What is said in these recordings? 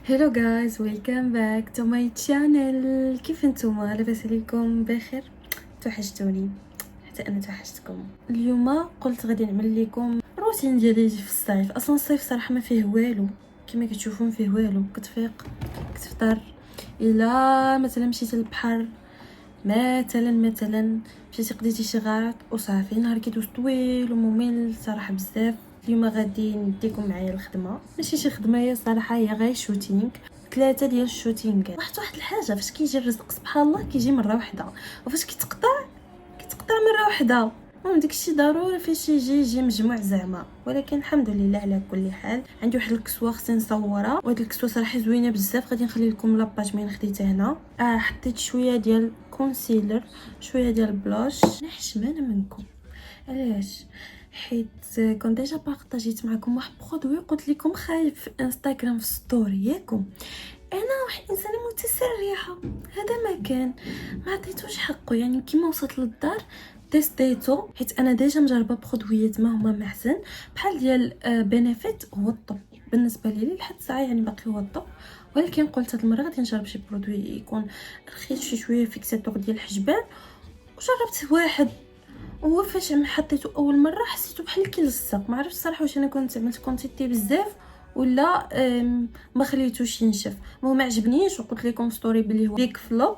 هلو جايز، ويلكم باك تو ماي تشانل. كيف نتوما؟ لاباس عليكم؟ بخير؟ توحشتوني حتى انا توحشتكم. اليوم قلت غادي نعمل لكم روتين ديالي في الصيف. اصلا الصيف صراحه ما فيه والو، كما كتشوفوا ما فيه والو. كتفيق كتفطر، الا مثلا مشيت للبحر، مثلا مشيتي قضيتي شي غاط وصافي، نهار كيدوز طويل وممل صراحه بزاف. اليوم غادي نديكم معايا الخدمه، ماشي شي خدمه، هي صراحه هي غير شوتينغ. 3 ديال الشوتينغ. واحد الحاجه، فاش كيجي الرزق سبحان الله كيجي مره واحده، وفاش كيتقطع مره واحده. المهم داكشي ضروري فاش يجي مجموع زعما. ولكن الحمد لله على كل حال. عندي واحد الكسوه خصني نصورها، وهاد الكسوه صراحه زوينه بزاف. غادي نخلي لكم لاباج من خديتها هنا. حطيت شويه ديال كونسيلر، شويه ديال بلاش. انا حشمانه منكم، علاش؟ حيت كنت ديجا بارطاجيت معكم واحد برودوي، قلت لكم خايف في انستغرام في ستوري ياكم. انا واحد انسانه متسرعه، هذا ما كان، ما عطيتوش حقه. يعني كيما وصلت للدار تيستيتو، حيت انا ديجا مجربه برودويات ما هما محسن بحال ديال بينيفيت. هو الطب بالنسبه لي لحد الساعه، يعني باقي هو الطب. ولكن قلت هاد المره غادي نجرب شي برودوي يكون رخيص شي شويه، فيكساتور ديال الحجبان. وجربت واحد، هو فاش حطيته اول مره حسيته بحال كيلصق. ما عرفتش الصراحه واش انا كنت عملت كونتيتي بزاف ولا ما خليتوش ينشف. ما عجبنيش، وقلت لكم ستوري بلي هو بيك فلوب.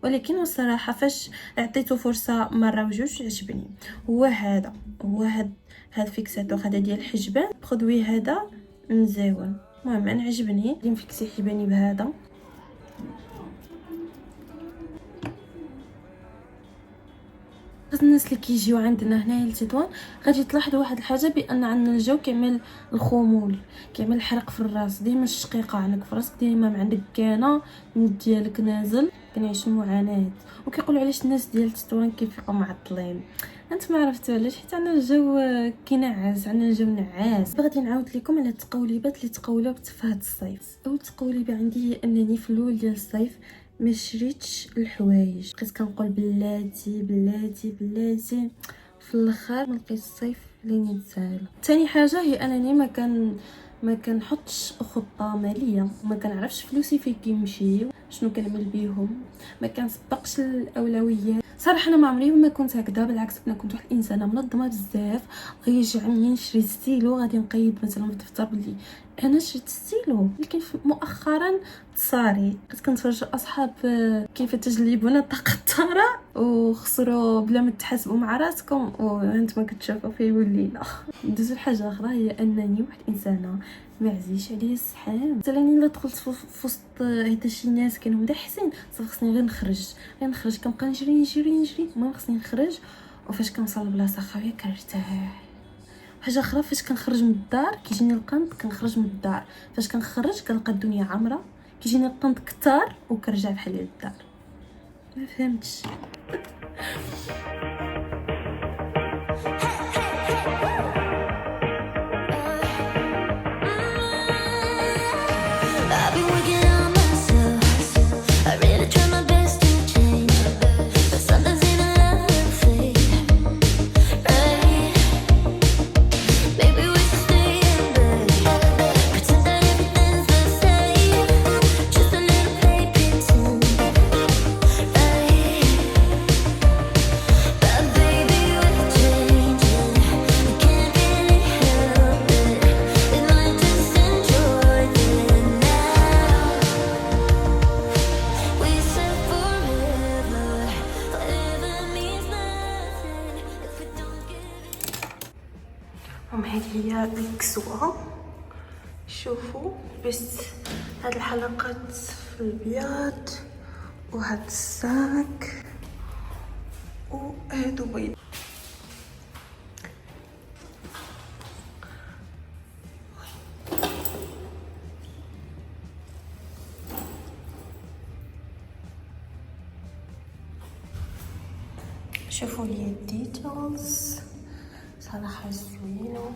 ولكن الصراحه فاش عطيته فرصه مره وجوج عجبني. هو هذا فيكساتور هذا ديال الحجبان. برودوي هذا مزيون. المهم انا عجبني، غادي نفيكسي حجباني بهذا. الناس اللي كيجيو عندنا هنايا لتطوان غادي تلاحظوا واحد الحاجه، بان عندنا الجو كيعمل الخمول، كيعمل الحرق في الراس. ديما الشقيقه عندك في راسك، ديما ما عندك كانه الند ديالك نازل. كنعيش المعاناه. وكيقولوا علاش الناس ديال تطوان كيفيقوا معطلين. انت ما عرفتوا علاش؟ حيت عندنا الجو كينعس، عندنا الجو نعاس. غادي نعاود لكم على التقوليبات اللي تقولوا في هذا الصيف. اول تقوليبه عندي هي انني في الاول ديال الصيف ما شريتش الحوايج. بقيت كنقول بلاتي في الاخر ما لقيت الصيف اللي نتساهل. ثاني حاجه هي انني ما كنحطش خطه ماليه، وما كنعرفش فلوسي فين كيمشيو، شنو كنعمل بيهم، ما كنسبقش الاولويات. صراحه انا ما عمري ما كنت هكذا، بالعكس انا كنت واحد الانسانه منظمه بزاف. غيجعني نشري ستيلو، غادي نقيد مثلا في الدفتر بلي انا شريت ستيلو. لكن مؤخرا تصاري بقيت كنتفرج اصحاب كيف تجلبون الطاقه الطاره وخسروا بلا ما تحاسبوا مع راسكم، وانتما كتشوفوا فيه ولينا. دوزو الحاجه اخرى، هي انني واحد انسانه ما عزيش عليا السحام. مثلا الا دخلت في وسط هذا شي ناس كانوا مدحسين، صافي خصني غير نخرج. كنبقى نجري ما خصني نخرج. وفاش كنوصل لبلاصه خاويه كنرتاح. حاجه اخرى، فاش كنخرج من الدار كيجيني القنط، كنخرج من الدار. فاش كنخرج كنلقى الدنيا عامره، كيجيني القنط كتار وكنرجع بحال للدار. ما فهمتش. I've been working on myself. I really try my best to change, but sometimes in a love fade. Right? Maybe we should stay in bed, pretend that everything's the same, just a little play pretend. Right? But baby we're changing, we can't really help it. We might just enjoy it now. We said forever, forever means nothing if we don't get. هذه هي الكسوه. شوفوا لبست هاد الحلقات في البياض، وهاد الساك، وهادو بيض. شوفوا لي الديتيلز صراحه زوينه.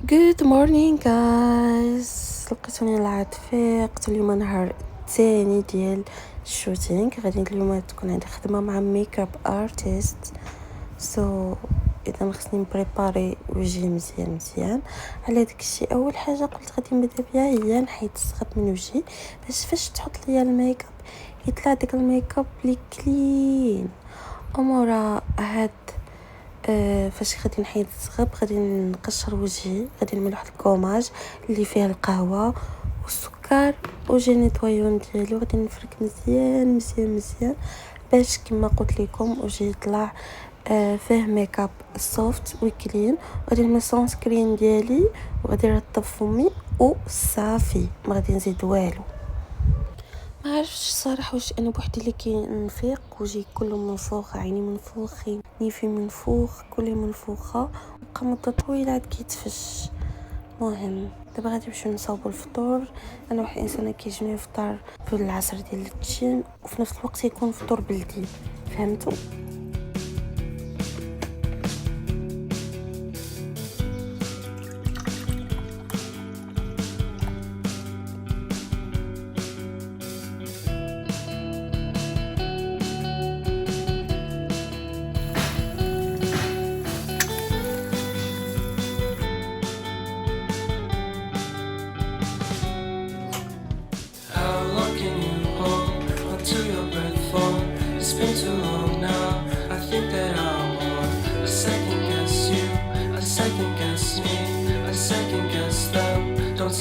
Good morning guys. لقيتوني نلعب فيقت اليوم نهار الثاني ديال الشوتينغ. غادي اليوم تكون عندي خدمه مع ميك اب ارتست اذا خصني نبريباري وجهي مزيان. على داكشي اول حاجه قلت غادي نبدا بها هي نحيد الصغط من وجهي باش فاش تحط ليا الميك اب يطلع داك الميك اب لي كلين. امورا هاد فاش غادي نحيد الصغب غادي نقشر وجهي، غادي نعمل واحد الكوماج اللي فيه القهوه والسكر وجي نيطويون ديالي، وغادي نفرك مزيان باش كما قلت لكم وجهي يطلع فيه ميك اب سوفت وكلين. غادي نعمل سون سكرين ديالي وغادي نرطب فمي وصافي، ما غادي نزيد والو. ما عرفتش صراحه واش انا بوحدي اللي كنفيق وجهي كله منفوخ، عيني منفوخين، نيفي منفوخ، كلي منفوخه، بقى مده طويله عاد كيتفش. مهم دابا غادي نمشيو نصاوبوا الفطور. انا واحد الانسانه كيعجبني الفطار في العصر ديال التشين وفي نفس الوقت يكون فطور بلدي، فهمتوا؟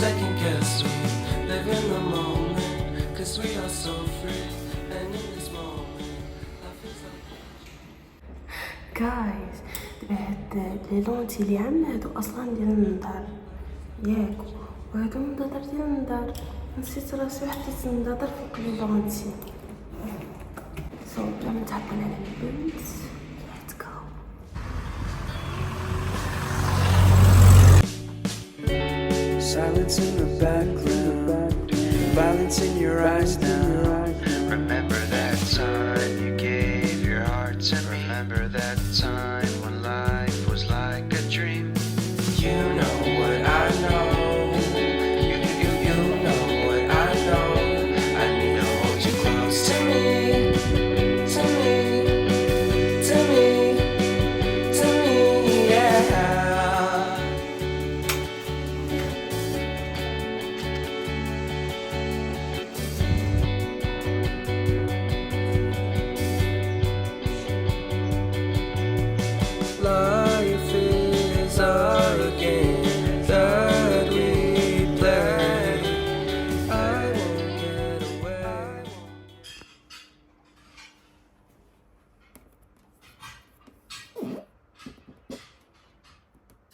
Second guess me, live in the moment, cause we are so free, and in this moment, life is like guys. دابا هاد لي لونتي اللي عندنا هادو اصلا ديال النظار ياك، وهادو النظار ديال النظار نسيت راسي وحطيت النظار فوق لي لونتي. بلا ما نتعطل على البنت let's go. silence in the background, violence in your eyes now. Remember that time you gave your heart to me. Remember that time when life was like a dream. You know what I know. You know what I know. I need to hold you close to me, to me, to me, to me, yeah. Life is our game that we play. I won't get away.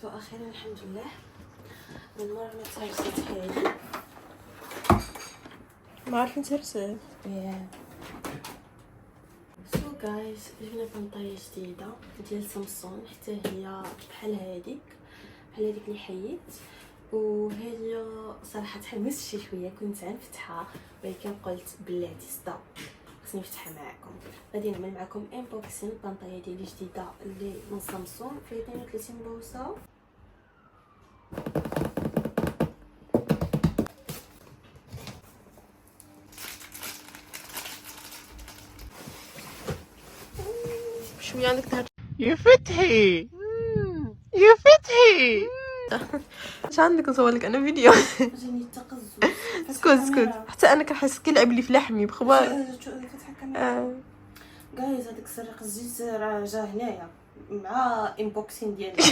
واخيرا الحمد لله من مره ما تهرست حالي، ما عرفت نتهرسل. سو جايز جبنا بنطايه جديده ديال سامسونج، حتى هي بحال هذيك اللي حيت، وهي صراحه تحمست شويه، كنت غنفتحها ولكن قلت بلاتي ستوب خصني نفتحها معكم. غادي نعمل معكم انبوكسين البنطايه ديالي جديده اللي من سامسونج فيها 32 بوصه. شويه عندك تهرب يا فتحي يا فتحي اش عندك نصور لك انا فيديو. جاني التقزز. اسكت حتى انا كنحس كيلعب لي في لحمي بخبار. جايز هذاك السريق الزيت راه جا هنايا مع انبوكسين ديالي.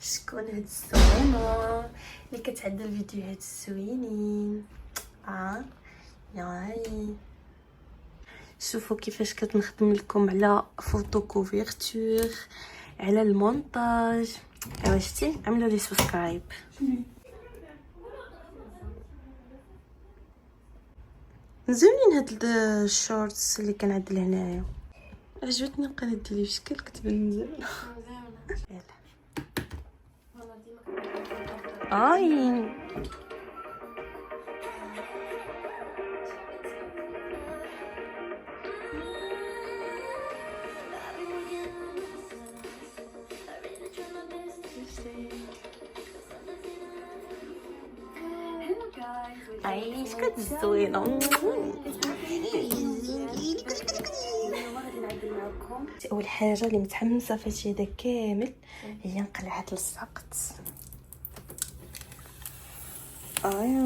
شكون هاد الزوينه اللي كتعدى الفيديوهات الزوينين؟ ياي شوفوا كيفاش كتنخدم لكم على فوتو كوفيرتور، على المونتاج. ايوا شتي عملوا لي سبسكرايب. زوينين هاد الشورتس اللي كنعدل هنايا، عجبتني القناه ديالي بشكل كتبان مزيانه. اي عايش كتزوينه. اول حاجه اللي متحمسه في هادشي هذا كامل هي نقلع هاد الساقط.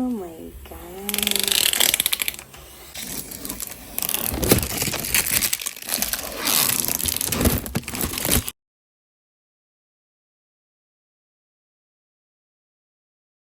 ماي جاد